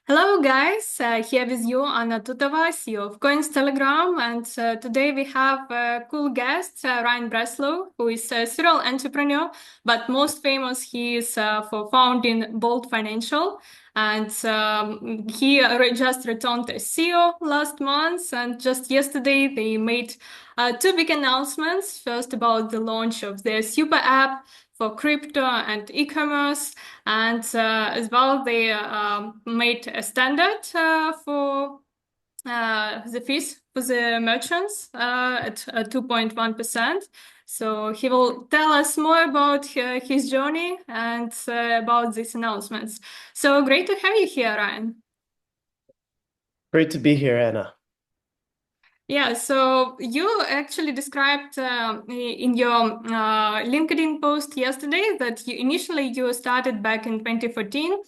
Hello, guys. Here with you, Anna Tutova, CEO of Coins Telegram. And today we have a cool guest, Ryan Breslow, who is a serial entrepreneur, but most famous he is for founding Bolt Financial. And he just returned as CEO last month. And just yesterday, they made two big announcements. First, about the launch of their SuperApp for crypto and e-commerce. And as well, they made a standard for the fees for the merchants at 2.1%. So he will tell us more about his journey and about these announcements. So great to have you here, Ryan. Great to be here, Anna. Yeah, so you actually described in your LinkedIn post yesterday that you started back in 2014,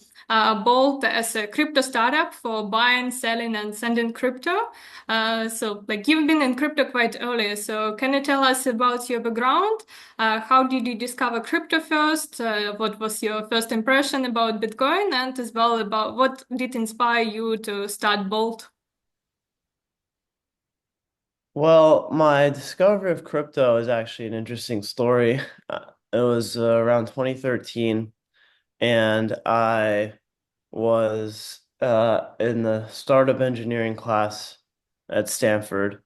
Bolt as a crypto startup for buying, selling, and sending crypto. So like you've been in crypto quite early. So can you tell us about your background? How did you discover crypto first? What was your first impression about Bitcoin? And as well about what did inspire you to start Bolt? Well, my discovery of crypto is actually an interesting story. It was around 2013, and I was in the startup engineering class at Stanford,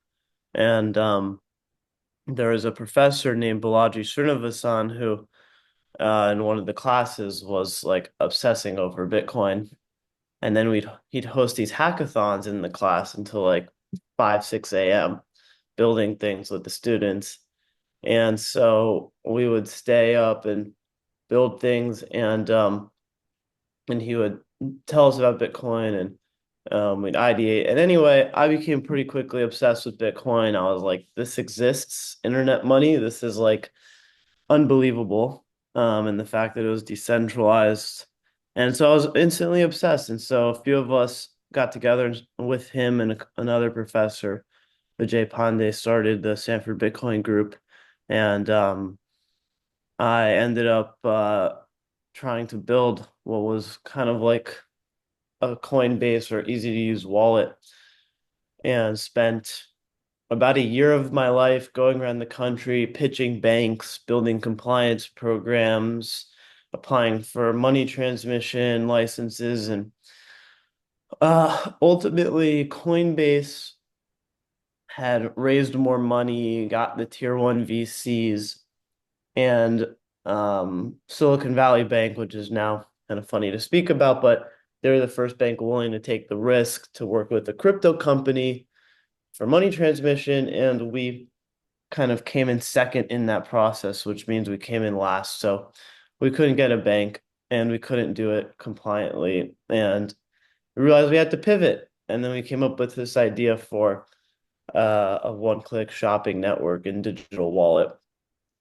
and there was a professor named Balaji Srinivasan who, in one of the classes, was like obsessing over Bitcoin, and then he'd host these hackathons in the class until like 5, 6 a.m. building things with the students. And so we would stay up and build things and he would tell us about Bitcoin and we'd ideate. And anyway, I became pretty quickly obsessed with Bitcoin. I was like, this exists, internet money. This is like unbelievable. And the fact that it was decentralized. And so I was instantly obsessed. And so a few of us got together with him and another professor, Vijay Pandey, started the Stanford Bitcoin group. And I ended up trying to build what was kind of like a Coinbase or easy to use wallet and spent about a year of my life going around the country, pitching banks, building compliance programs, applying for money transmission licenses, and ultimately Coinbase had raised more money, got the tier one VCs, and Silicon Valley Bank, which is now kind of funny to speak about, but they're the first bank willing to take the risk to work with a crypto company for money transmission, and we kind of came in second in that process, which means we came in last. So we couldn't get a bank and we couldn't do it compliantly. And we realized we had to pivot. And then we came up with this idea for a one-click shopping network and digital wallet.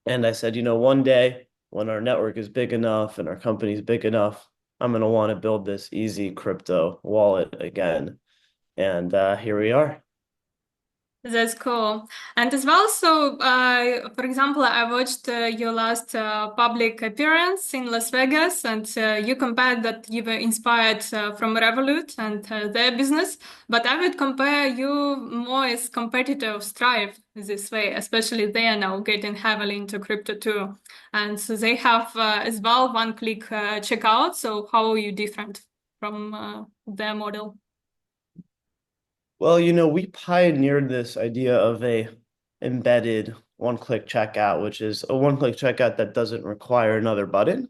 And I said, one day when our network is big enough and our company's big enough, I'm going to want to build this easy crypto wallet again. And here we are. That's cool. And as well, so for example, I watched your last public appearance in Las Vegas, and you compared that you were inspired from Revolut and their business. But I would compare you more as competitor of Stripe this way, especially they are now getting heavily into crypto too. And so they have as well one-click checkout. So how are you different from their model? Well, we pioneered this idea of a embedded one-click checkout, which is a one-click checkout that doesn't require another button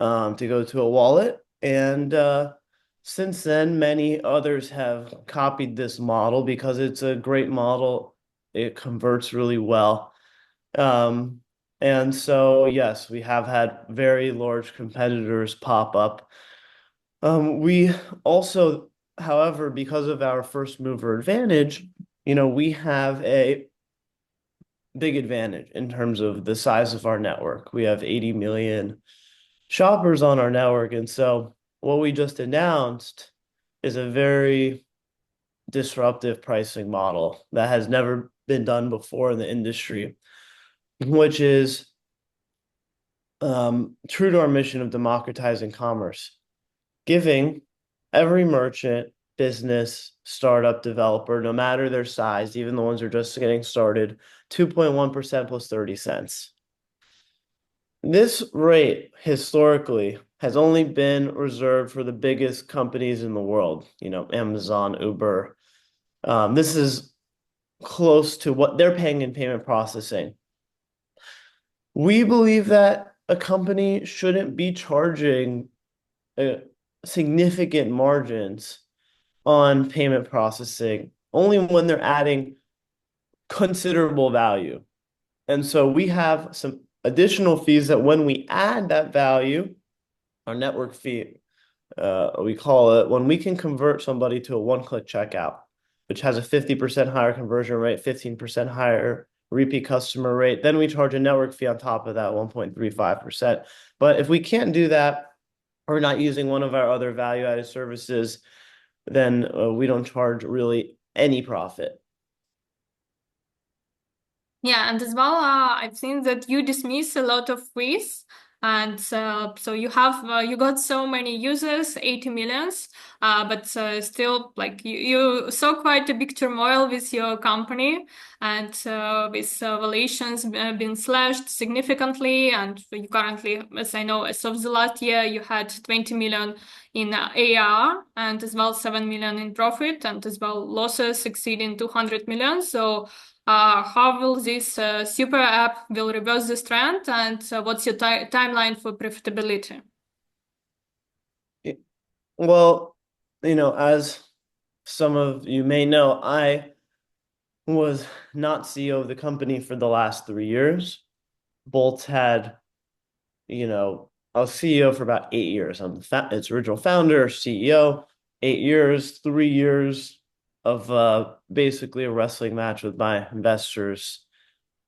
to go to a wallet. And since then, many others have copied this model because it's a great model. It converts really well. Um, and so, yes, we have had very large competitors pop up. We also, however, because of our first mover advantage, we have a big advantage in terms of the size of our network. We have 80 million shoppers on our network. And so what we just announced is a very disruptive pricing model that has never been done before in the industry, which is true to our mission of democratizing commerce, giving every merchant, business, startup, developer, no matter their size, even the ones who are just getting started, 2.1% plus 30 cents. This rate historically has only been reserved for the biggest companies in the world, Amazon, Uber. This is close to what they're paying in payment processing. We believe that a company shouldn't be charging significant margins on payment processing only when they're adding considerable value. And so we have some additional fees that when we add that value, our network fee, we call it, when we can convert somebody to a one-click checkout, which has a 50% higher conversion rate, 15% higher repeat customer rate, then we charge a network fee on top of that 1.35%. But if we can't do that, or not using one of our other value-added services, then we don't charge really any profit. Yeah, and as well, I've seen that you dismiss a lot of fees, and so you got so many users, 80 millions, but still, like you saw quite a big turmoil with your company, and with valuations been slashed significantly, and you currently, as I know, as of the last year, you had 20 million in AR, and as well 7 million in profit, and as well losses exceeding 200 million. So how will this super app will reverse this trend, and what's your timeline for profitability? Well, as some of you may know, I was not CEO of the company for the last 3 years. Bolt had, I was CEO for about 8 years. I'm its original founder, CEO, 8 years, 3 years of basically a wrestling match with my investors,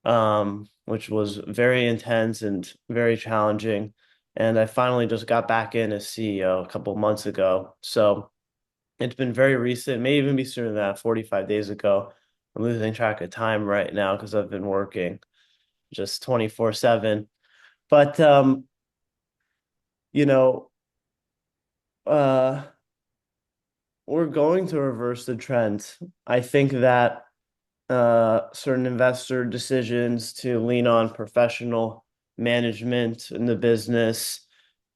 which was very intense and very challenging. And I finally just got back in as CEO a couple of months ago. So it's been very recent, may even be sooner than that, 45 days ago. I'm losing track of time right now because I've been working just 24/7. But you know, uh we're going to reverse the trend. I think that certain investor decisions to lean on professional management in the business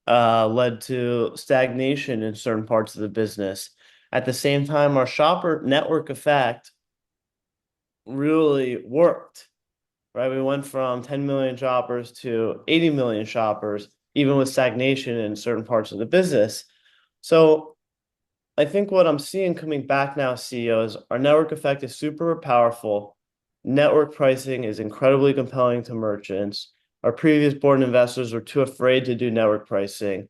led to stagnation in certain parts of the business. At the same time, our shopper network effect really worked, right? We went from 10 million shoppers to 80 million shoppers, even with stagnation in certain parts of the business. So I think what I'm seeing coming back now, CEOs, our network effect is super powerful. Network pricing is incredibly compelling to merchants. Our previous board investors were too afraid to do network pricing.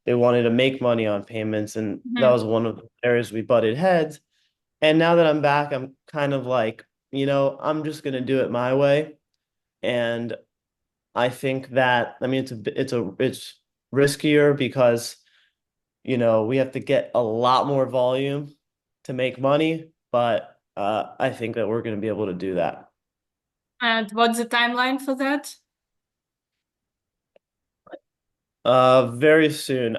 They wanted to make money on payments, and that Mhm. was one of the areas we butted heads. And now that I'm back, I'm kind of like, I'm just gonna do it my way. And I think that, I mean, it's riskier because we have to get a lot more volume to make money, but I think that we're going to be able to do that. And what's the timeline for that? Very soon.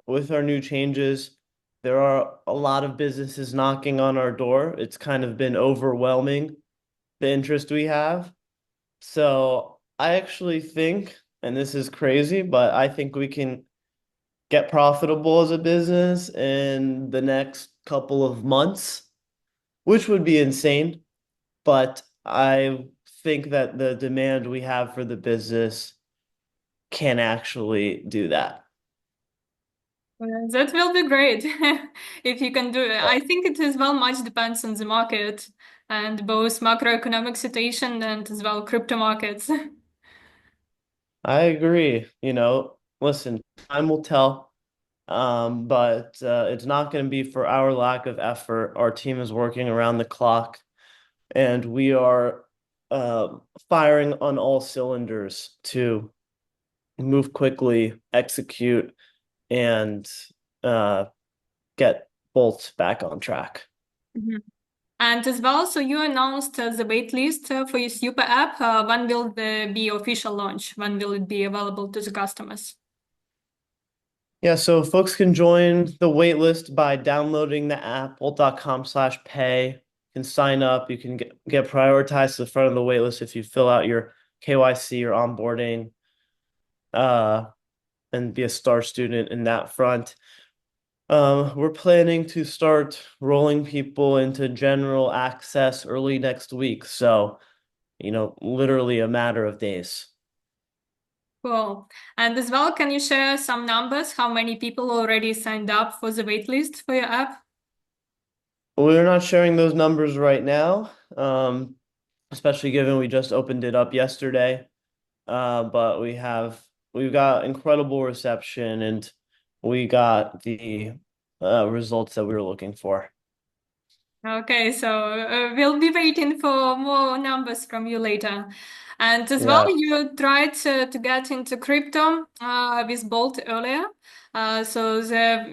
With our new changes, there are a lot of businesses knocking on our door. It's kind of been overwhelming, the interest we have. So I actually think, and this is crazy, but I think we can get profitable as a business in the next couple of months, which would be insane. But I think that the demand we have for the business can actually do that. That will be great if you can do it. I think it as well much depends on the market and both macroeconomic situation and as well crypto markets. I agree. Listen, time will tell. But it's not going to be for our lack of effort. Our team is working around the clock, and we are firing on all cylinders to move quickly, execute, and uh, get Bolt back on track. Mhm. And as well, so you announced the wait list for your super app. When will the be official launch? When will it be available to the customers? Yeah, so folks can join the waitlist by downloading the app, bolt.com/pay. You can sign up. You can get prioritized to the front of the waitlist if you fill out your KYC or onboarding, uh, and be a star student in that front. We're planning to start rolling people into general access early next week. So, literally a matter of days. Cool. And as well, can you share some numbers? How many people already signed up for the waitlist for your app? We're not sharing those numbers right now, especially given we just opened it up yesterday. But we've got incredible reception and we got the results that we were looking for. Okay, so we'll be waiting for more numbers from you later. And as well, Yeah. you tried to get into crypto with Bolt earlier. So there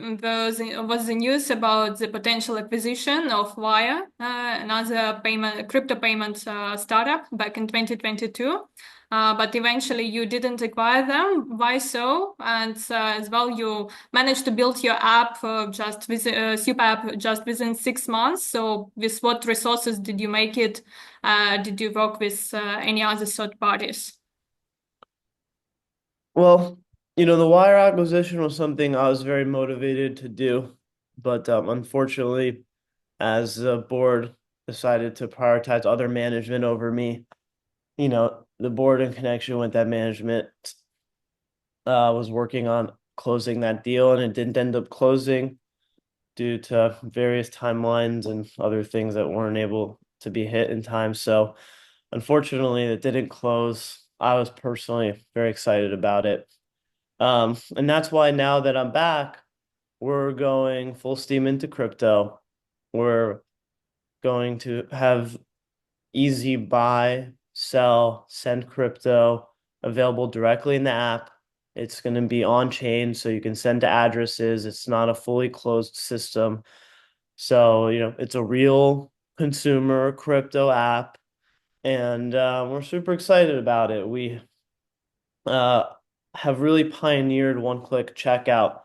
was the news about the potential acquisition of Wire, another crypto payment startup back in 2022. But eventually you didn't acquire them. Why so? And as well, you managed to build your app just with SuperApp just within 6 months. So, with what resources did you make it? Did you work with any other third parties? Well, the wire acquisition was something I was very motivated to do, but unfortunately, as the board decided to prioritize other management over me, the board in connection with that management was working on closing that deal, and it didn't end up closing due to various timelines and other things that weren't able to be hit in time. So, unfortunately, it didn't close. I was personally very excited about it. And that's why now that I'm back, we're going full steam into crypto. We're going to have easy buy, sell, send crypto available directly in the app. It's going to be on chain, so you can send to addresses. It's not a fully closed system. So, it's a real consumer crypto app, and we're super excited about it. We uh, have really pioneered one-click checkout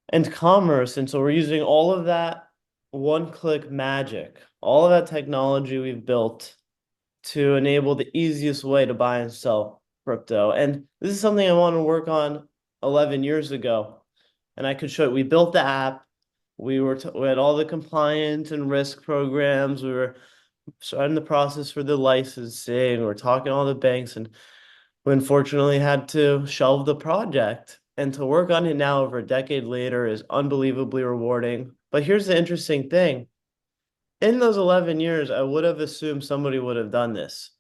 and commerce. And so we're using all of that one-click magic, all of that technology we've built to enable the easiest way to buy and sell crypto. And this is something I wanted to work on 11 years ago. And I could show it. We built the app. We had all the compliance and risk programs. We were starting the process for the licensing. We're talking to all the banks, and we unfortunately had to shelve the project. And to work on it now over a decade later is unbelievably rewarding. But here's the interesting thing. In those 11 years, I would have assumed somebody would have done this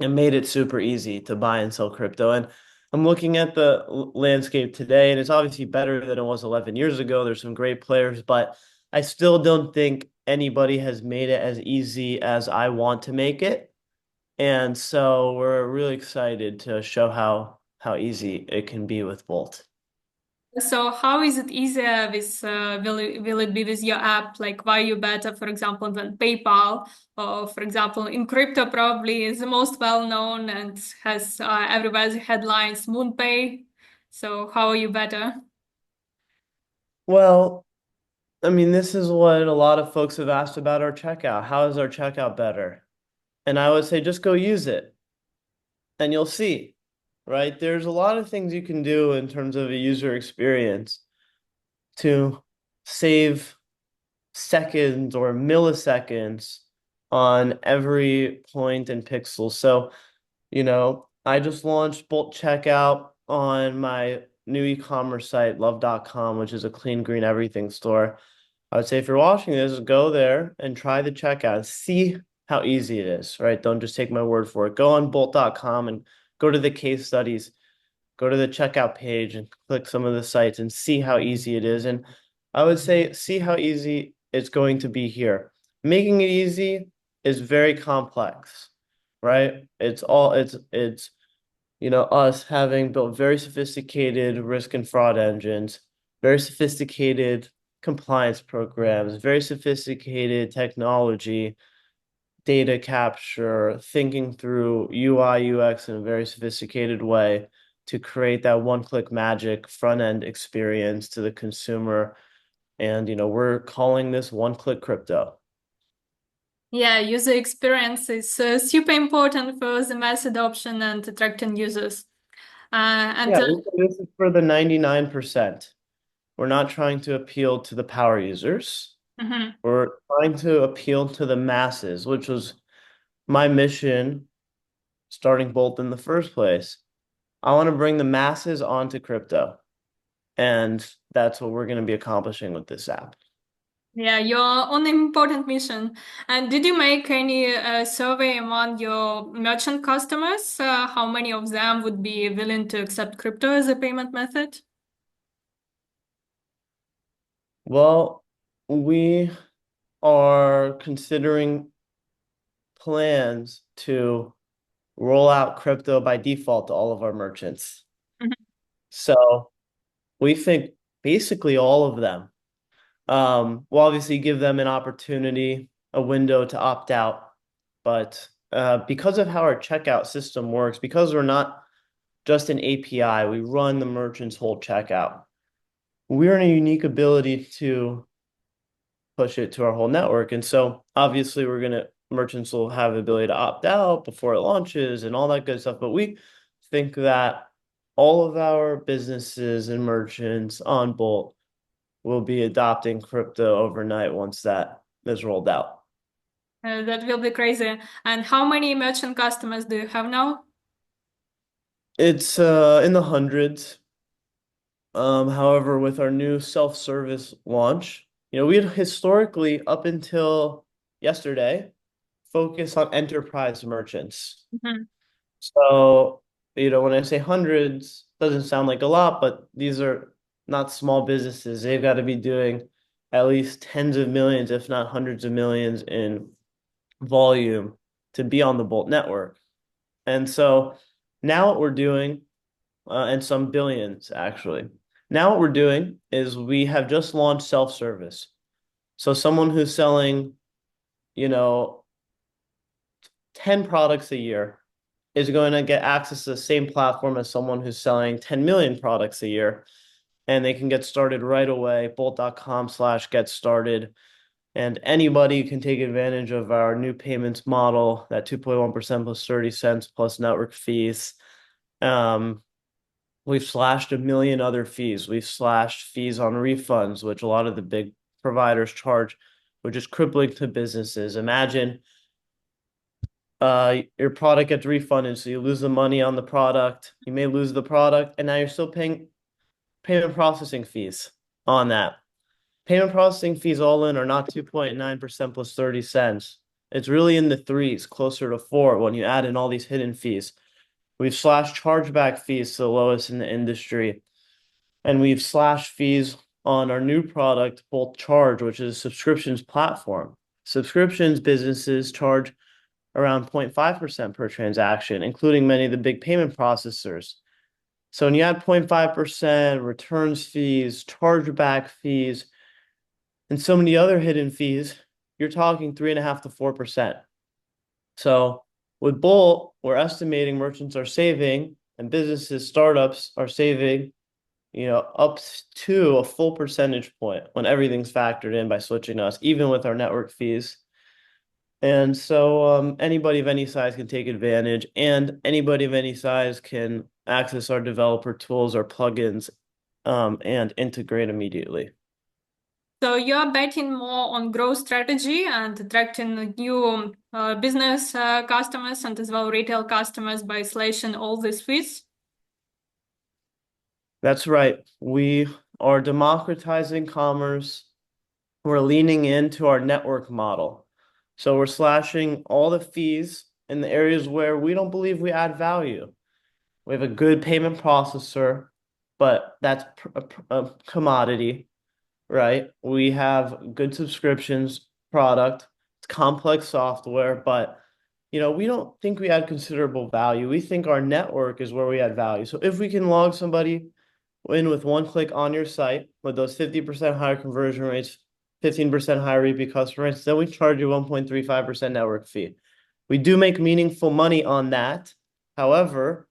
and made it super easy to buy and sell crypto. And I'm looking at the landscape today, and it's obviously better than it was 11 years ago. There's some great players, but I still don't think anybody has made it as easy as I want to make it. And so we're really excited to show how easy it can be with Bolt. So, how is it easier with, will it be with your app? Like, why you better, for example, than PayPal? Or, for example, in crypto, probably is the most well known and has everywhere's headlines, MoonPay. So, how are you better? Well, I mean, this is what a lot of folks have asked about our checkout. How is our checkout better? And I would say just go use it and you'll see, right? There's a lot of things you can do in terms of a user experience to save seconds or milliseconds on every point and pixel. So, I just launched Bolt Checkout on my new e-commerce site, love.com, which is a clean, green everything store. I would say if you're watching this, go there and try the checkout. See how easy it is, right? Don't just take my word for it. Go on bolt.com and go to the case studies, go to the checkout page and click some of the sites and see how easy it is. And I would say, see how easy it's going to be here. Making it easy is very complex, right? It's us having built very sophisticated risk and fraud engines, very sophisticated compliance programs, very sophisticated technology, data capture, thinking through UI, UX in a very sophisticated way. to create that one-click magic front-end experience to the consumer. And, we're calling this one-click crypto. Yeah, user experience is super important for the mass adoption and attracting users. And Yeah, this is for the 99%. We're not trying to appeal to the power users. mhm. We're trying to appeal to the masses, which was my mission starting Bolt in the first place. I want to bring the masses onto crypto, and that's what we're going to be accomplishing with this app. Yeah, your own important mission. And did you make any survey among your merchant customers? How many of them would be willing to accept crypto as a payment method? Well, we are considering plans to roll out crypto by default to all of our merchants. Mhm. So we think basically all of them. We'll obviously give them an opportunity, a window to opt out. But because of how our checkout system works, because we're not just an API, we run the merchant's whole checkout. We're in a unique ability to push it to our whole network. And so obviously merchants will have the ability to opt out before it launches and all that good stuff. But we think that all of our businesses and merchants on Bolt will be adopting crypto overnight once that is rolled out. That will be crazy. And how many merchant customers do you have now? It's in the hundreds. However, with our new self-service launch, we had historically, up until yesterday, focused on enterprise merchants. Mhm. So, when I say hundreds, doesn't sound like a lot, but these are not small businesses. They've got to be doing at least tens of millions, if not hundreds of millions in volume to be on the Bolt network. And so now what we're doing, and some billions actually. Now what we're doing is we have just launched self-service. So someone who's selling, you know, 10 products a year is going to get access to the same platform as someone who's selling 10 million products a year. And they can get started right away, bolt.com/get started. And anybody can take advantage of our new payments model, that 2.1% plus 30 cents plus network fees. Um, we've slashed a million other fees. We've slashed fees on refunds, which a lot of the big providers charge, which is crippling to businesses. Imagine your product gets refunded, so you lose the money on the product. You may lose the product, and now you're still paying payment processing fees on that. Payment processing fees all in are not 2.9% plus 30 cents. It's really in the threes, closer to four when you add in all these hidden fees. We've slashed chargeback fees to the lowest in the industry. And we've slashed fees on our new product, Bolt Charge, which is a subscriptions platform. Subscriptions businesses charge around 0.5% per transaction, including many of the big payment processors. So when you add 0.5%, returns fees, chargeback fees, and so many other hidden fees, you're talking 3.5 to 4%. So with Bolt, we're estimating merchants are saving and businesses, startups are saving, up to a full percentage point when everything's factored in by switching to us, even with our network fees. And so anybody of any size can take advantage, and anybody of any size can access our developer tools or plugins and integrate immediately. So you're betting more on growth strategy and attracting new business customers and as well retail customers by slashing all these fees. That's right. We are democratizing commerce. We're leaning into our network model. So we're slashing all the fees in the areas where we don't believe we add value. We have a good payment processor, but that's a commodity, right? We have good subscriptions product. It's complex software, but we don't think we add considerable value. We think our network is where we add value. So if we can log somebody in with one click on your site with those 50% higher conversion rates, 15% higher repeat customer rates, then we charge you 1.35% network fee. We do make meaningful money on that. However,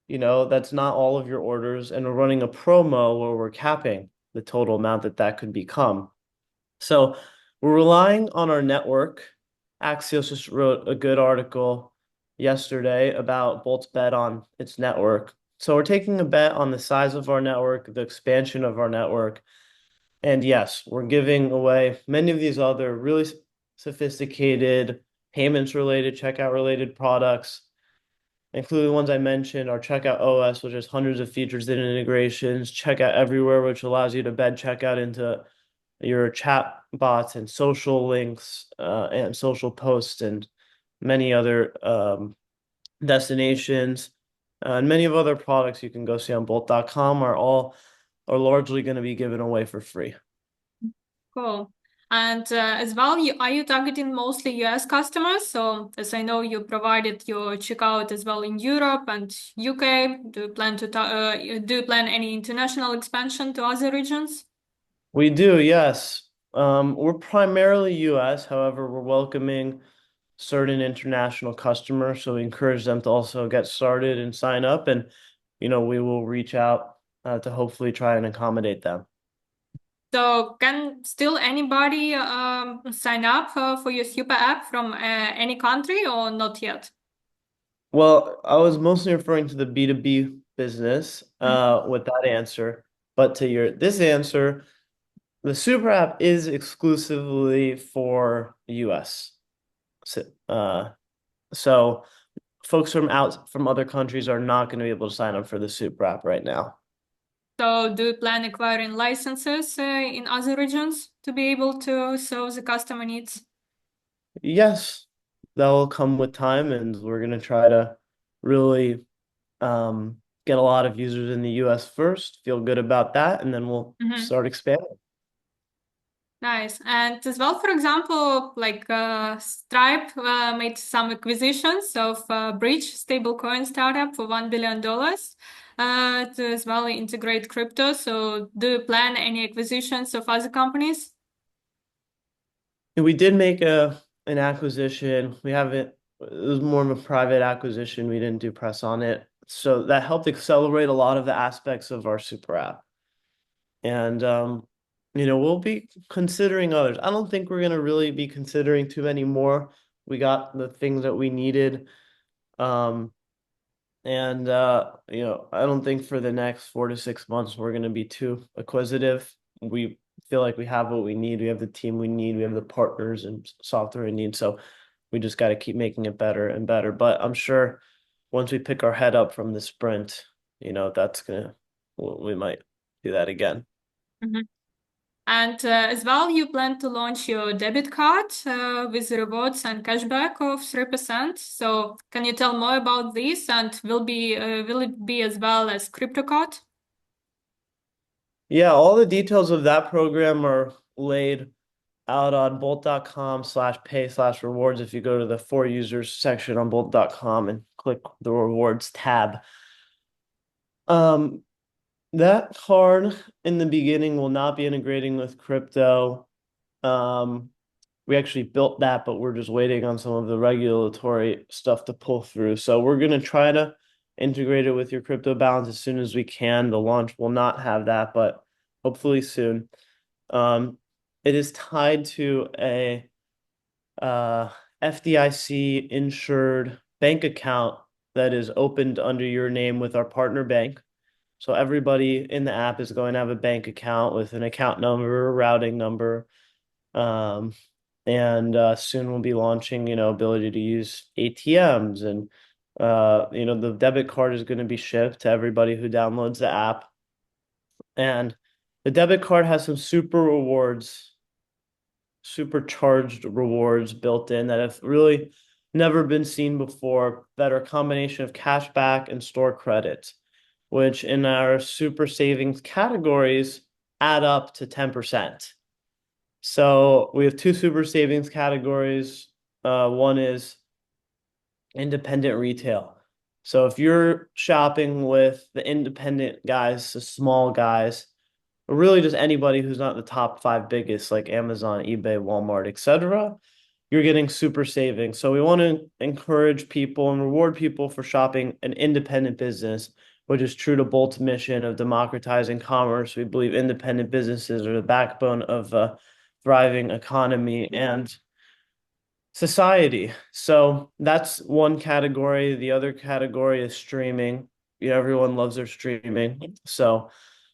that's not all of your orders, and we're running a promo where we're capping the total amount that could become. So we're relying on our network. Axios just wrote a good article yesterday about Bolt's bet on its network. So we're taking a bet on the size of our network, the expansion of our network. And yes, we're giving away many of these other really sophisticated payments related, checkout related products, including the ones I mentioned, our Checkout OS, which has hundreds of features and integrations, Checkout Everywhere, which allows you to embed checkout into your chat bots and social links and social posts and many other destinations. And many of other products you can go see on Bolt.com are largely going to be given away for free. Cool. And as well, are you targeting mostly US customers? So, as I know, you provided your checkout as well in Europe and UK. Do you plan any international expansion to other regions? We do, yes. We're primarily US. However, we're welcoming certain international customers, so we encourage them to also get started and sign up, and we will reach out to hopefully try and accommodate them. So, can still anybody sign up for your super app from any country or not yet? Well, I was mostly referring to the B2B business with that answer, but to your this answer, the super app is exclusively for US. So, so folks from other countries are not going to be able to sign up for the super app right now. So, do you plan acquiring licenses in other regions to be able to serve the customer needs? Yes, that will come with time, and we're going to try to really get a lot of users in the US first, feel good about that, and then we'll Mhm. start expanding. Nice. And as well, for example, like Stripe made some acquisitions of Bridge stablecoin startup for $1 billion to as well integrate crypto. So do you plan any acquisitions of other companies? And we did make an acquisition. We haven't, it was more of a private acquisition. We didn't do press on it. So that helped accelerate a lot of the aspects of our super app. And we'll be considering others. I don't think we're gonna really be considering too many more. We got the things that we needed. Um, and I don't think for the next 4 to 6 months we're gonna be too acquisitive. We feel like we have what we need. We have the team we need. We have the partners and software we need. So we just got to keep making it better and better. But I'm sure once we pick our head up from the sprint, we might do that again. Mhm. And as well, you plan to launch your debit card with rewards and cashback of 3%. So can you tell more about this? And will it be as well as crypto card? Yeah, all the details of that program are laid out on bolt.com/pay/rewards. If you go to the for users section on bolt.com and click the rewards tab. Um, that card in the beginning will not be integrating with crypto. Um, we actually built that, but we're just waiting on some of the regulatory stuff to pull through. So we're going to try to integrate it with your crypto balance as soon as we can. The launch will not have that, but hopefully soon. Um, it is tied to a FDIC insured bank account that is opened under your name with our partner bank. So everybody in the app is going to have a bank account with an account number, routing number, um, and soon we'll be launching, ability to use ATMs, and the debit card is going to be shipped to everybody who downloads the app. And the debit card has some supercharged rewards built in that have really never been seen before, that are a combination of cashback and store credit, which in our super savings categories add up to 10%. So we have two super savings categories. One is independent retail. So if you're shopping with the independent guys, the small guys, or really just anybody who's not the top five biggest, like Amazon, eBay, Walmart, etc., you're getting super savings. So we want to encourage people and reward people for shopping an independent business, which is true to Bolt's mission of democratizing commerce. We believe independent businesses are the backbone of a thriving economy and society. So that's one category. The other category is streaming. Everyone loves their streaming. So,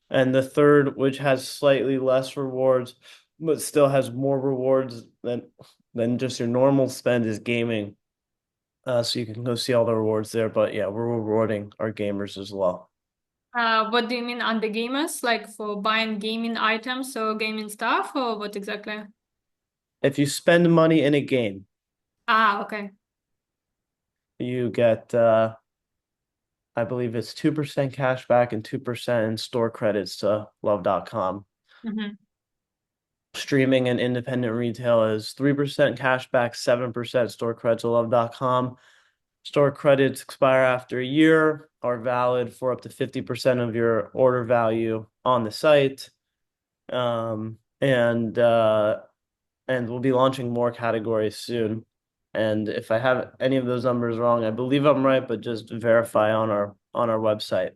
and the third, which has slightly less rewards, but still has more rewards than just your normal spend, is gaming. So you can go see all the rewards there. But yeah, we're rewarding our gamers as well. What do you mean under gamers? Like for buying gaming items or gaming stuff, or what exactly? If you spend money in a game, Ah, okay. you get I believe it's 2% cash back and 2% in store credits to love.com. Mm-hmm. Streaming and independent retail is 3% cash back, 7% store credit to love.com. Store credits expire after a year, are valid for up to 50% of your order value on the site. And we'll be launching more categories soon. And if I have any of those numbers wrong, I believe I'm right, but just verify on our website.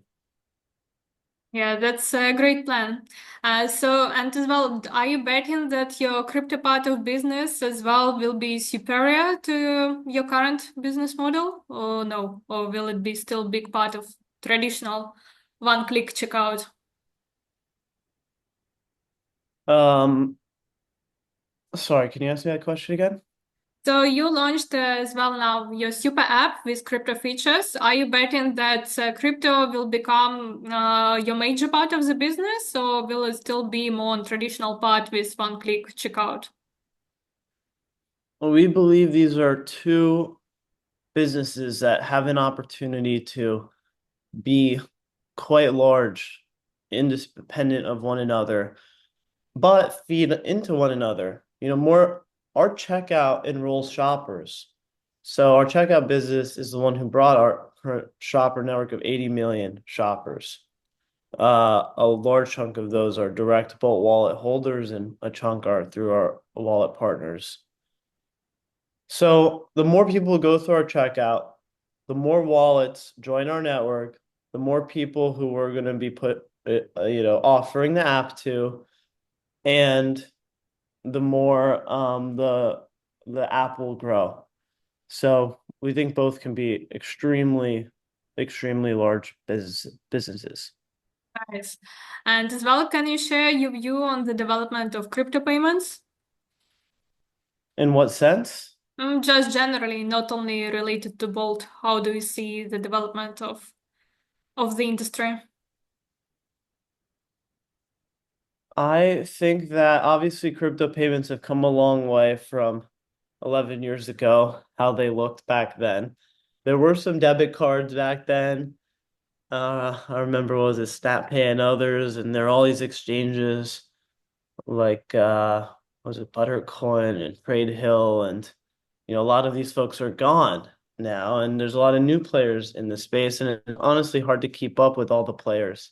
Yeah, that's a great plan. And as well, are you betting that your crypto part of business as well will be superior to your current business model, or no? Or will it be still big part of traditional one-click checkout? Um, Sorry, can you ask me that question again? So you launched as well now your super app with crypto features. Are you betting that crypto will become your major part of the business, or will it still be more on traditional part with one-click checkout? Well, we believe these are two businesses that have an opportunity to be quite large, independent of one another, but feed into one another. More our checkout enrolls shoppers. So our checkout business is the one who brought our current shopper network of 80 million shoppers. A large chunk of those are direct Bolt wallet holders, and a chunk are through our wallet partners. So the more people who go through our checkout, the more wallets join our network, the more people who we're going to be offering the app to, and the more the app will grow. So we think both can be extremely large businesses. Nice. And as well, can you share your view on the development of crypto payments? In what sense? Just generally, not only related to Bolt. How do you see the development of the industry? I think that obviously crypto payments have come a long way from 11 years ago, how they looked back then. There were some debit cards back then. I remember what was it, SnapPay and others, and there are all these exchanges like was it Buttercoin and Trade Hill, and a lot of these folks are gone now, and there's a lot of new players in the space, and it's honestly hard to keep up with all the players.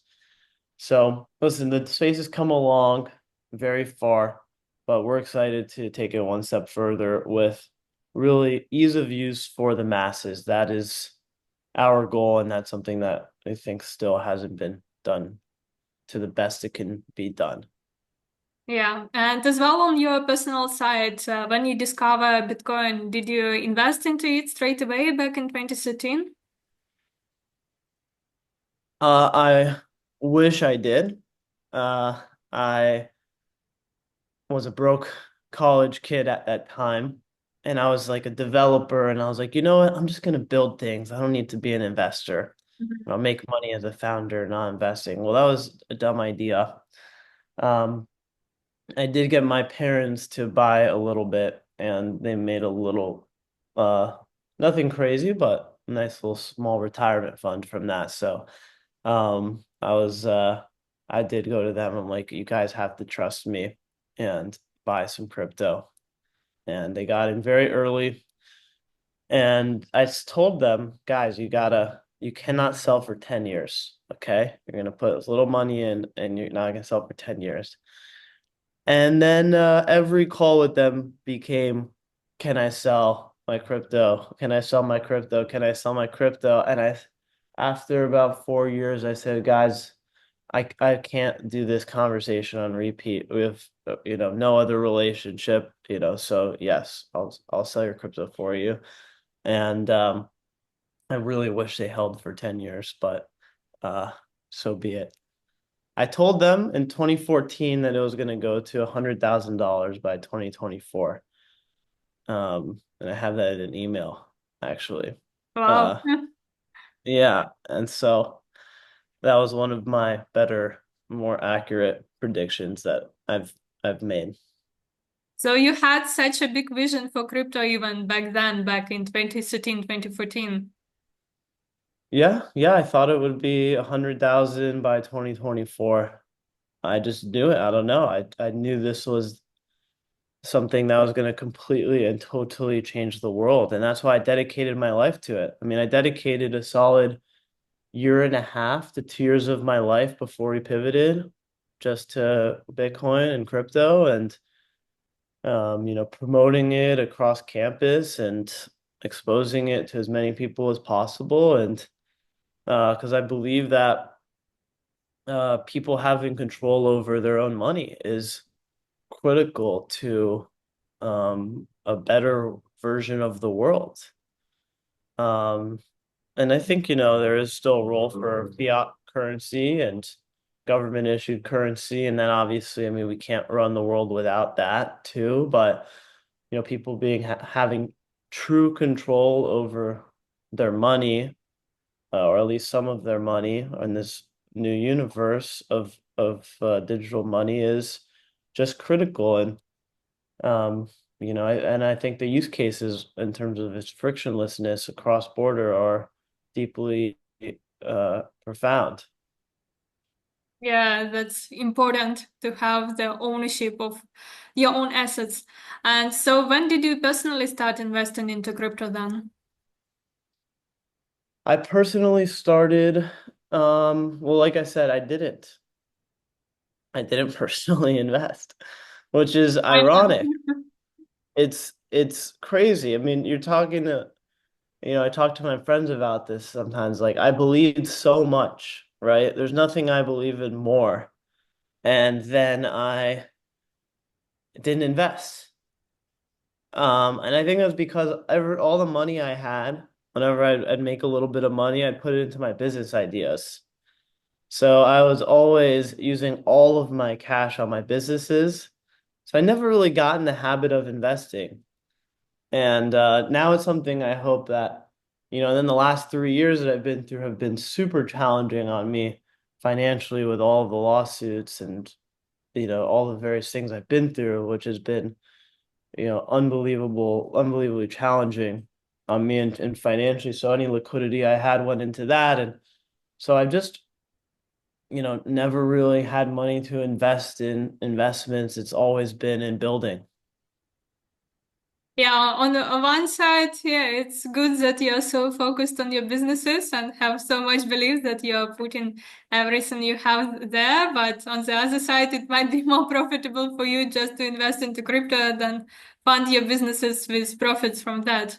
So listen, the space has come along very far, but we're excited to take it one step further with really ease of use for the masses. That is our goal, and that's something that I think still hasn't been done to the best it can be done. Yeah, and as well on your personal side, when you discover Bitcoin, did you invest into it straight away back in 2013? I wish I did. I was a broke college kid at that time, and I was like a developer, and I was like, you know what? I'm just gonna build things. I don't need to be an investor. Mhm. I'll make money as a founder, not investing. Well, that was a dumb idea. Um, I did get my parents to buy a little bit, and they made a little, uh, nothing crazy, but a nice little small retirement fund from that. So, I did go to them. I'm like, you guys have to trust me and buy some crypto. And they got in very early. And I told them, guys, you cannot sell for 10 years. Okay. You're going to put as little money in and you're not going to sell for 10 years. And then every call with them became can I sell my crypto? Can I sell my crypto? Can I sell my crypto? And after about 4 years, I said, guys, I can't do this conversation on repeat. We have, no other relationship, so yes, I'll sell your crypto for you. And I really wish they held for 10 years, but uh, so be it. I told them in 2014 that it was going to go to $100,000 by 2024. And I have that in an email, actually. Wow. Uh, yeah, and so that was one of my better, more accurate predictions that I've made. So you had such a big vision for crypto even back then, back in 2013, 2014. Yeah, yeah, I thought it would be 100,000 by 2024. I just knew it. I don't know. I knew this was something that was going to completely and totally change the world, and that's why I dedicated my life to it. I mean, I dedicated a solid year and a half to 2 years of my life before we pivoted just to Bitcoin and crypto and promoting it across campus and exposing it to as many people as possible. And because I believe that people having control over their own money is critical to a better version of the world. Um, and I think, there is still a role for fiat currency and government issued currency. And then obviously, I mean, we can't run the world without that too. But, people having true control over their money, or at least some of their money in this new universe of digital money is just critical. And and I think the use cases in terms of its frictionlessness across border are deeply profound. Yeah, that's important to have the ownership of your own assets. And so when did you personally start investing into crypto then? I personally started, well, like I said, I didn't personally invest, which is I ironic. know. It's crazy. I mean, I talk to my friends about this sometimes. Like, I believed so much, right? There's nothing I believe in more. And then I didn't invest. And I think that's because all the money I had, whenever I'd make a little bit of money, I'd put it into my business ideas. So I was always using all of my cash on my businesses. So I never really got in the habit of investing. And now it's something I hope that, then the last 3 years that I've been through have been super challenging on me financially with all of the lawsuits and, all the various things I've been through, which has been, unbelievably challenging on me and financially. So any liquidity I had went into that. And so I've just, never really had money to invest in investments. It's always been in building. Yeah, on one side, yeah, it's good that you're so focused on your businesses and have so much belief that you're putting everything you have there. But on the other side, it might be more profitable for you just to invest into crypto than fund your businesses with profits from that.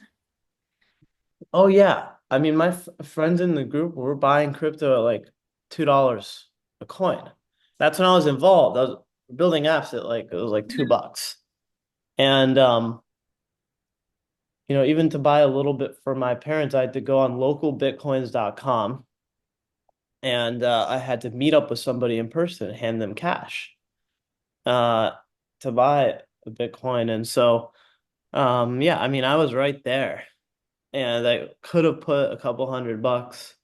Oh yeah. I mean, my f friends in the group were buying crypto at like $2 a coin. That's when I was involved. I was building apps at like it was like $2. And even to buy a little bit for my parents, I had to go on localbitcoins.com and I had to meet up with somebody in person and hand them cash uh to buy a Bitcoin. And so yeah, I mean I was right there and I could have put a couple $100,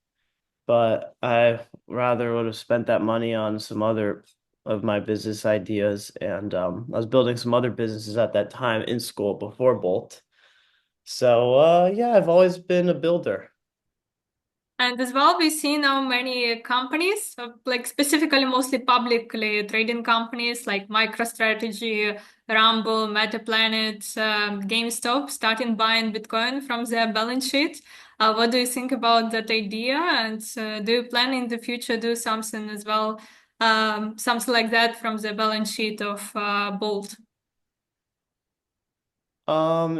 but I rather would have spent that money on some other of my business ideas. And I was building some other businesses at that time in school before Bolt. So yeah, I've always been a builder. And as well, we see now many companies, like specifically mostly publicly trading companies like MicroStrategy, Rumble, MetaPlanet, GameStop, starting buying Bitcoin from their balance sheet. What do you think about that idea? And do you plan in the future do something as well, something like that from the balance sheet of Bolt?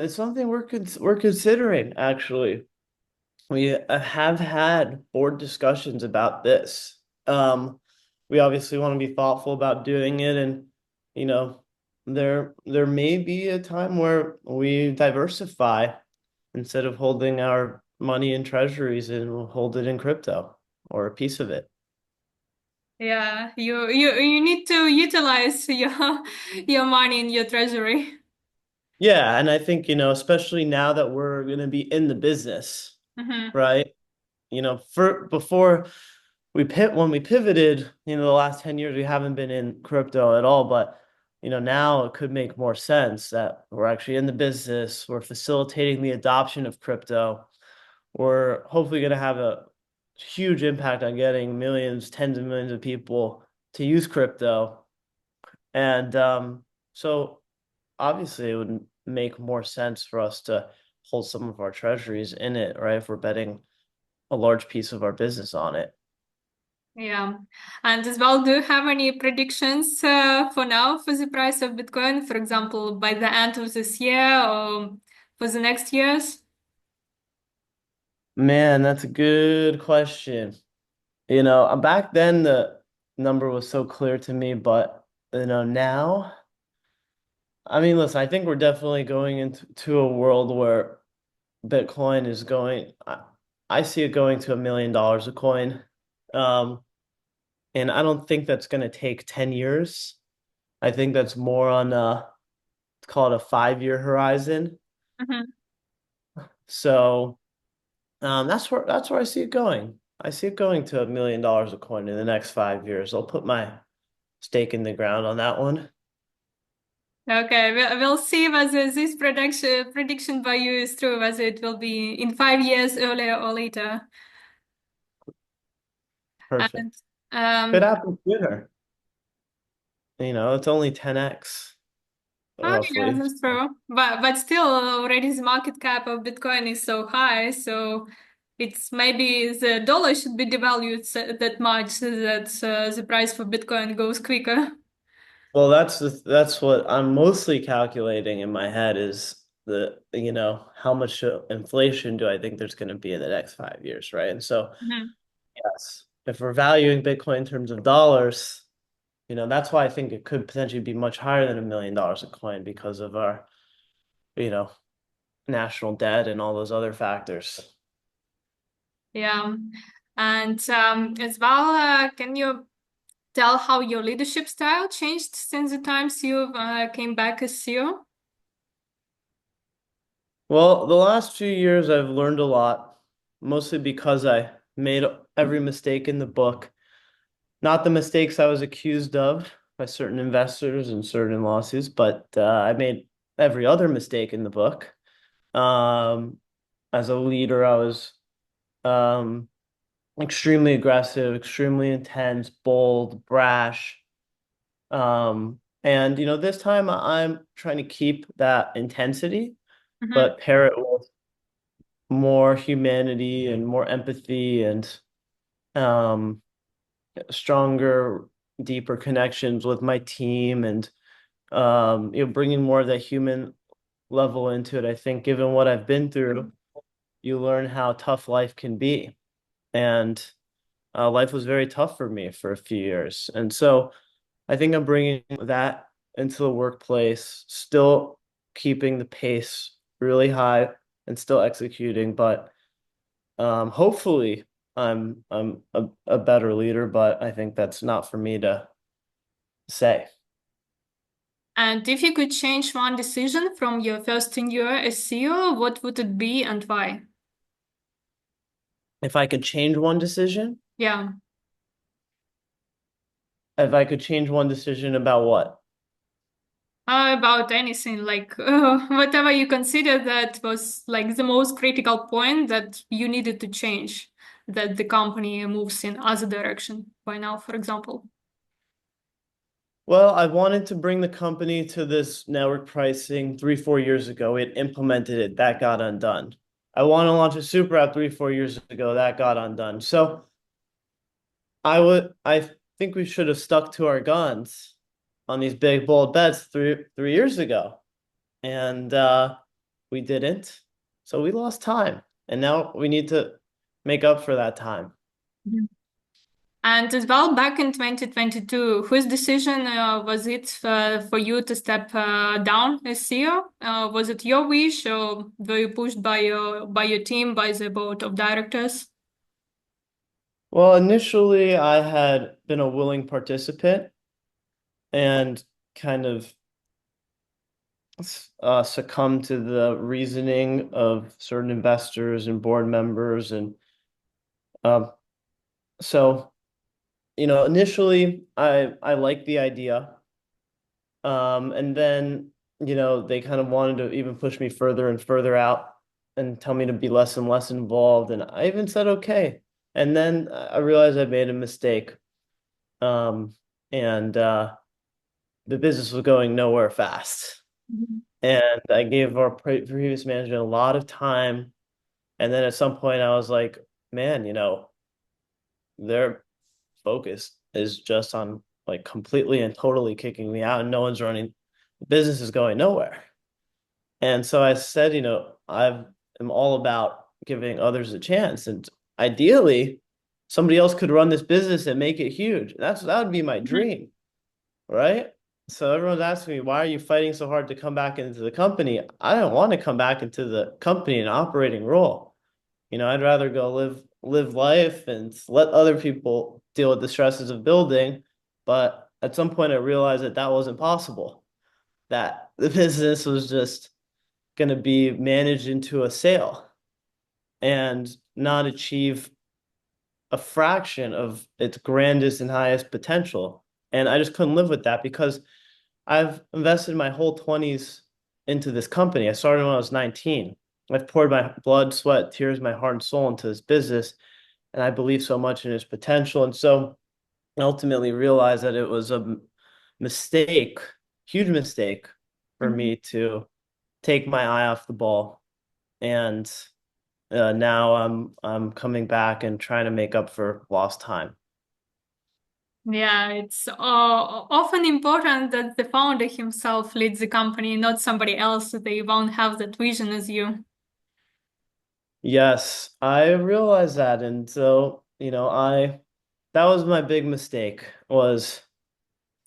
It's something we're considering actually. We have had board discussions about this. We obviously want to be thoughtful about doing it, and you know, there may be a time where we diversify instead of holding our money in treasuries and we'll hold it in crypto or a piece of it. Yeah, you need to utilize your money in your treasury. Yeah, and I think, especially now that we're going to be in the business, Hmm. right? For before when we pivoted, the last 10 years we haven't been in crypto at all, but now it could make more sense that we're actually in the business, we're facilitating the adoption of crypto. We're hopefully going to have a huge impact on getting millions, tens of millions of people to use crypto. And so obviously it would make more sense for us to hold some of our treasuries in it, right? If we're betting a large piece of our business on it. Yeah. And as well, do you have any predictions for now for the price of Bitcoin, for example, by the end of this year or for the next years? Man, that's a good question. Back then the number was so clear to me, but now, I mean, listen, I think we're definitely going into a world where Bitcoin is going, I see it going to $1 million a coin. Um, and I don't think that's going to take 10 years. I think that's more on call it a 5-year horizon. Hmm. So that's where I see it going. I see it going to $1 million a coin in the next 5 years. I'll put my stake in the ground on that one. Okay, we'll see whether this prediction by you is true, whether it will be in 5 years earlier or later. And Perfect. Could um, happen sooner. It's only 10x oh yeah, roughly. that's true. But still, already the market cap of Bitcoin is so high, so it's maybe the dollar should be devalued that much so that the price for Bitcoin goes quicker. Well, that's what I'm mostly calculating in my head is how much inflation do I think there's going to be in the next 5 years, right? And so, Mhm. yes, if we're valuing Bitcoin in terms of dollars, that's why I think it could potentially be much higher than $1 million a coin because of our, you know, national debt and all those other factors. Yeah, and as well, can you tell how your leadership style changed since the times you came back as CEO? Well, the last few years I've learned a lot, mostly because I made every mistake in the book. Not the mistakes I was accused of by certain investors and certain lawsuits, but I made every other mistake in the book. Um, as a leader, I was um, extremely aggressive, extremely intense, bold, brash. And this time I'm trying to keep that intensity, Hmm. but pair it with more humanity and more empathy and um, stronger, deeper connections with my team and bringing more of that human level into it. I think given what I've been through, you learn how tough life can be. And life was very tough for me for a few years. And so I think I'm bringing that into the workplace, still keeping the pace really high and still executing, but hopefully I'm a better leader, but I think that's not for me to say. And if you could change one decision from your first tenure as CEO, what would it be and why? If I could change one decision, Yeah. if I could change one decision about what? About anything, like whatever you consider that was like the most critical point that you needed to change, that the company moves in other direction by now, for example. Well, I wanted to bring the company to this network pricing 3, 4 years ago. We had implemented it, that got undone. I want to launch a super app 3, 4 years ago, that got undone. So I think we should have stuck to our guns on these big bold bets 3 years ago. and we didn't. So we lost time, and now we need to make up for that time. Mhm. And as well, back in 2022, whose decision was it for you to step down as CEO? Was it your wish, or were you pushed by your team, by the board of directors? Well, initially, I had been a willing participant and kind of succumbed to the reasoning of certain investors and board members, and um, so initially, I liked the idea. And then, they kind of wanted to even push me further and further out and tell me to be less and less involved. And I even said, okay. And then I realized I made a mistake. Um, and the business was going nowhere fast. Mhm. And I gave our previous manager a lot of time. And then at some point, I was like, man, their focus is just on like completely and totally kicking me out, and no one's running. The business is going nowhere. And so I said, I am all about giving others a chance. And ideally, somebody else could run this business and make it huge. That would be my dream, right? So everyone's asking me, why are you fighting so hard to come back into the company? I don't want to come back into the company in an operating role. I'd rather go live life and let other people deal with the stresses of building. But at some point, I realized that that wasn't possible, that the business was just going to be managed into a sale and not achieve a fraction of its grandest and highest potential. And I just couldn't live with that because I've invested my whole 20s into this company. I started when I was 19. I've poured my blood, sweat, tears, my heart and soul into this business, and I believe so much in its potential. And so I ultimately realized that it was a mistake, huge mistake for Mhm. me to take my eye off the ball. And now I'm coming back and trying to make up for lost time. Yeah, it's often important that the founder himself leads the company, not somebody else. They won't have that vision as you. Yes, I realize that. And so, that was my big mistake, was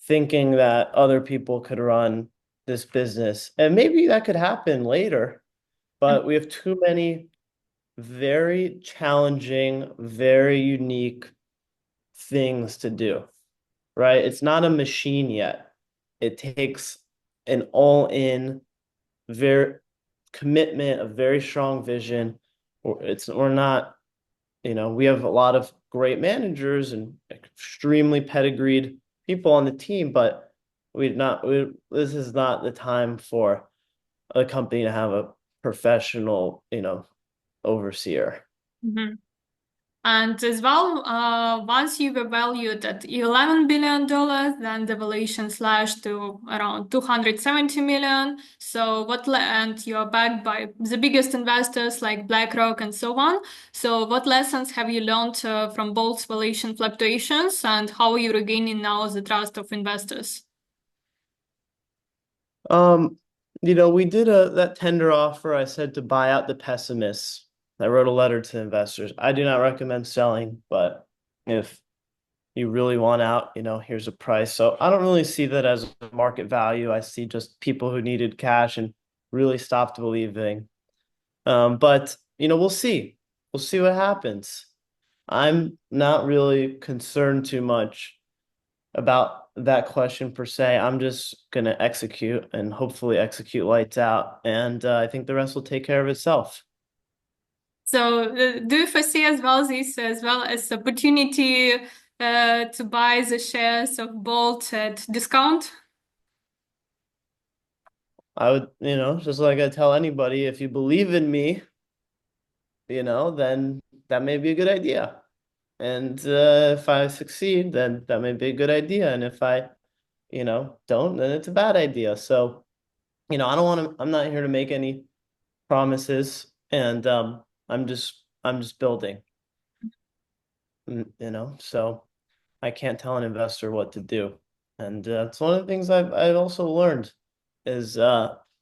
thinking that other people could run this business. And maybe that could happen later, but we have too many very challenging, very unique things to do, right? It's not a machine yet. It takes an all-in, very commitment, a very strong vision. We're not, we have a lot of great managers and extremely pedigreed people on the team, but this is not the time for a company to have a professional, overseer. Mhm. And as well, once you were valued at $11 billion, then the valuation slashed to around 270 million. So and you're backed by the biggest investors like BlackRock and so on. So what lessons have you learned from both valuation fluctuations, and how are you regaining now the trust of investors? Um, we did a that tender offer. I said to buy out the pessimists. I wrote a letter to investors. I do not recommend selling, but if you really want out, here's a price. So I don't really see that as a market value. I see just people who needed cash and really stopped believing. But we'll see. We'll see what happens. I'm not really concerned too much about that question per se. I'm just gonna execute and hopefully execute lights out, and I think the rest will take care of itself. So, do you foresee as well this as well as opportunity to buy the shares of Bolt at discount? I would, just like I tell anybody, if you believe in me, then that may be a good idea. And if I succeed, then that may be a good idea. And if I, don't, then it's a bad idea. So, I don't want to, I'm not here to make any promises. And I'm just building, so I can't tell an investor what to do. And it's one of the things I've also learned is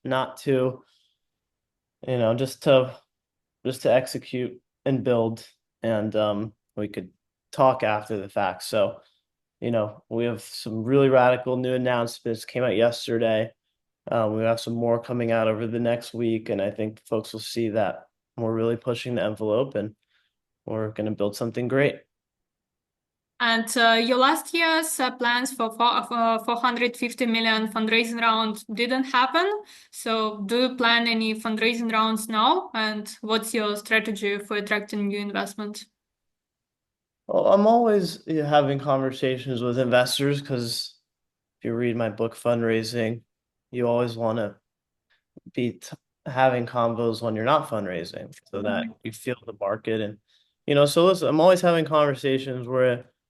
not to, just to execute and build, and we could talk after the fact. So, we have some really radical new announcements came out yesterday. We have some more coming out over the next week, and I think folks will see that we're really pushing the envelope and we're going to build something great. And your last year's plans for 450 million fundraising round didn't happen. So do you plan any fundraising rounds now? And what's your strategy for attracting new investment? Well, I'm always having conversations with investors because if you read my book, Fundraising, you always want to be having convos when you're not fundraising so that Mhm. you feel the market. And so listen, I'm always having conversations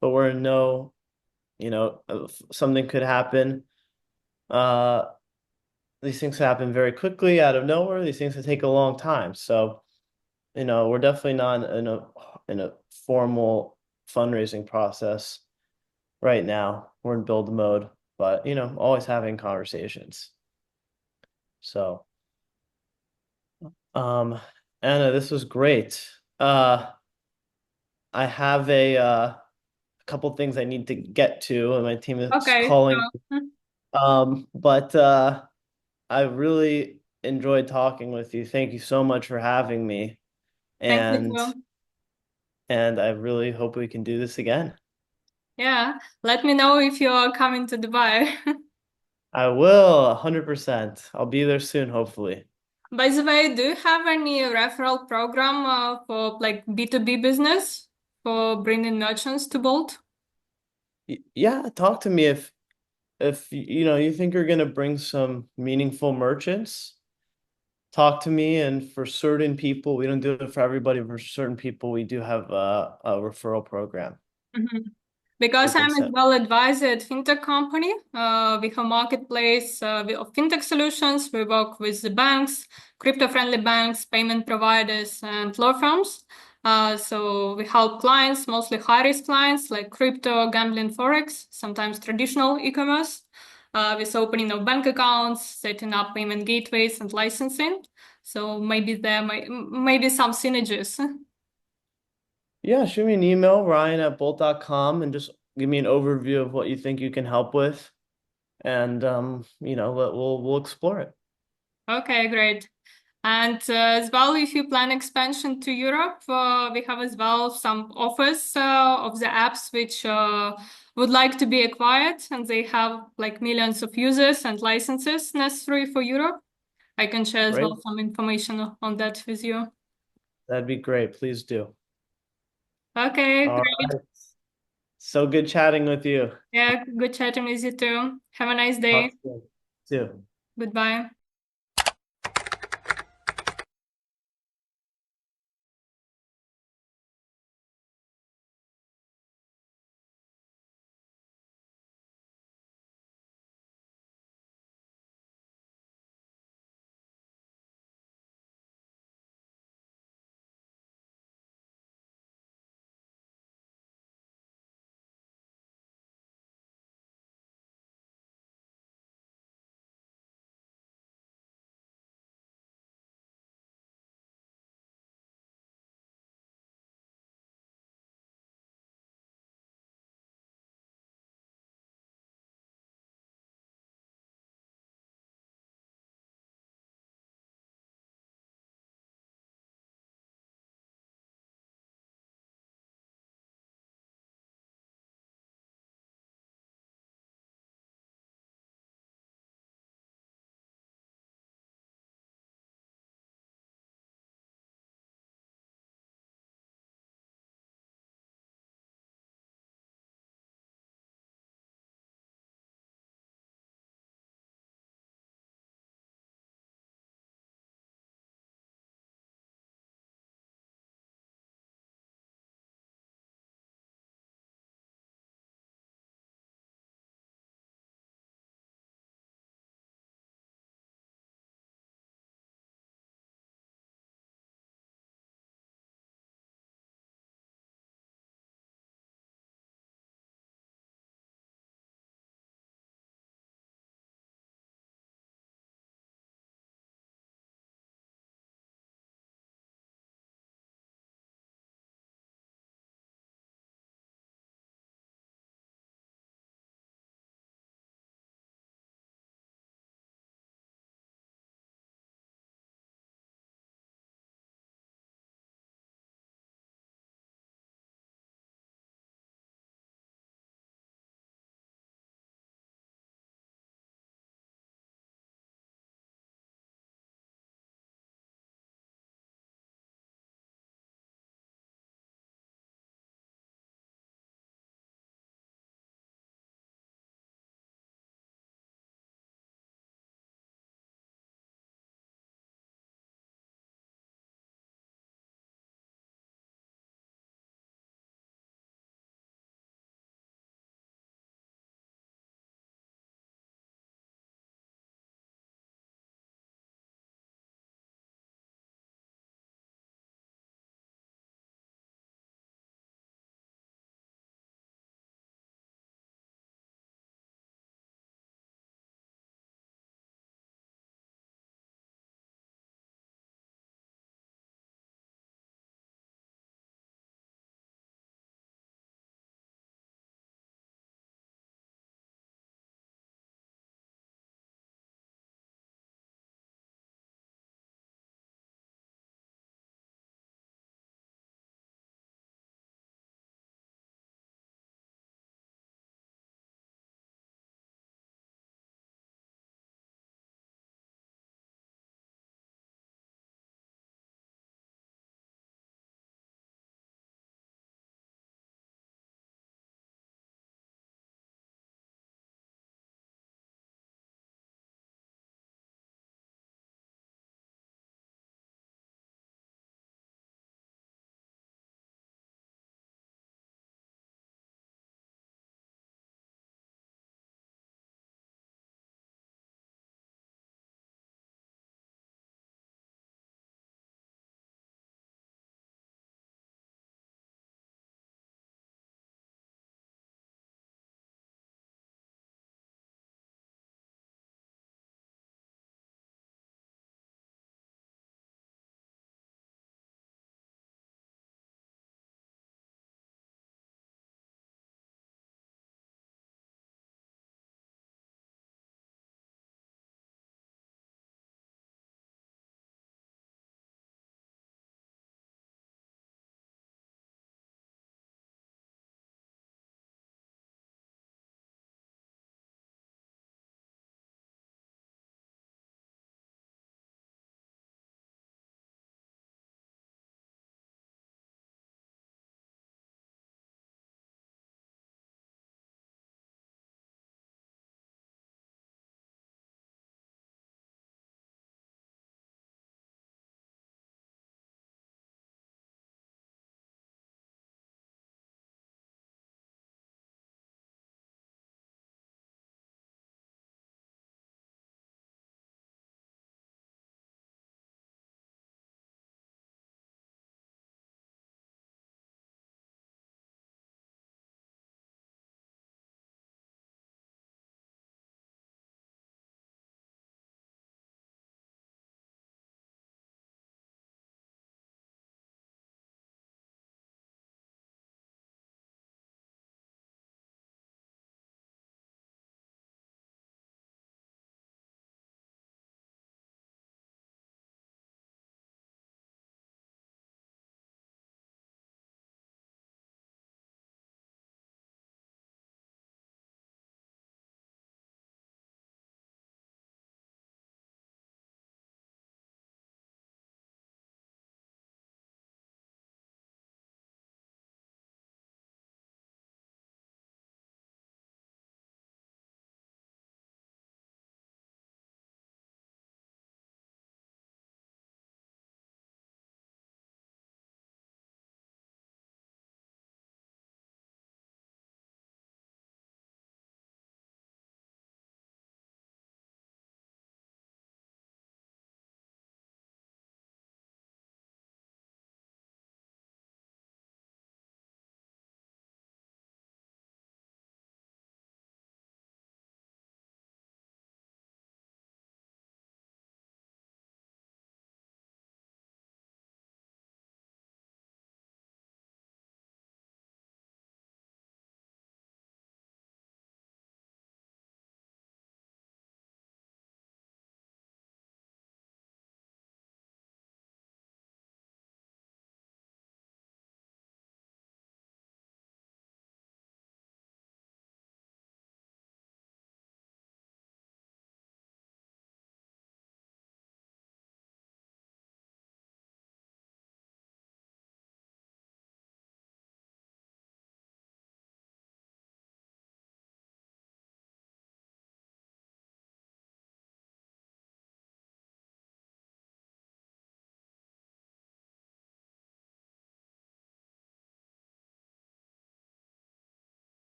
but we're in no, something could happen. uh these things happen very quickly out of nowhere. These things can take a long time. So we're definitely not in a formal fundraising process right now. We're in build mode, but always having conversations. So um Anna, this was great. I have a couple things I need to get to, and my team is Okay. calling. Mm, But I really enjoyed talking with you. Thank you so much for having me, thank you and too. I really hope we can do this again. Yeah. Let me know if you're coming to Dubai. I will, 100%. I'll be there soon, hopefully. By the way, do you have any referral program for like B2B business for bringing merchants to Bolt? Yeah, talk to me if you think you're gonna bring some meaningful merchants. Talk to me, and for certain people, we don't do it for everybody. For certain people, we do have a referral program Mhm. we Because can I'm as send. well advisor at fintech company, we have marketplace of fintech solutions. We work with the banks, crypto-friendly banks, payment providers, and law firms. So we help clients, mostly high-risk clients like crypto, gambling, forex, sometimes traditional e-commerce, with opening of bank accounts, setting up payment gateways, and licensing. So maybe there might be some synergies. Yeah, shoot me an email, ryan@bolt.com, and just give me an overview of what you think you can help with. And we'll explore it. Okay, great. And as well, if you plan expansion to Europe, we have as well some offers of the apps which would like to be acquired, and they have like millions of users and licenses necessary for Europe. I can share as Great. well some information on that with you. That'd be great. Please do. Okay, All great. right. So good chatting with you. Yeah, good chatting with you too. Have a nice Talk day. soon. Too. Goodbye.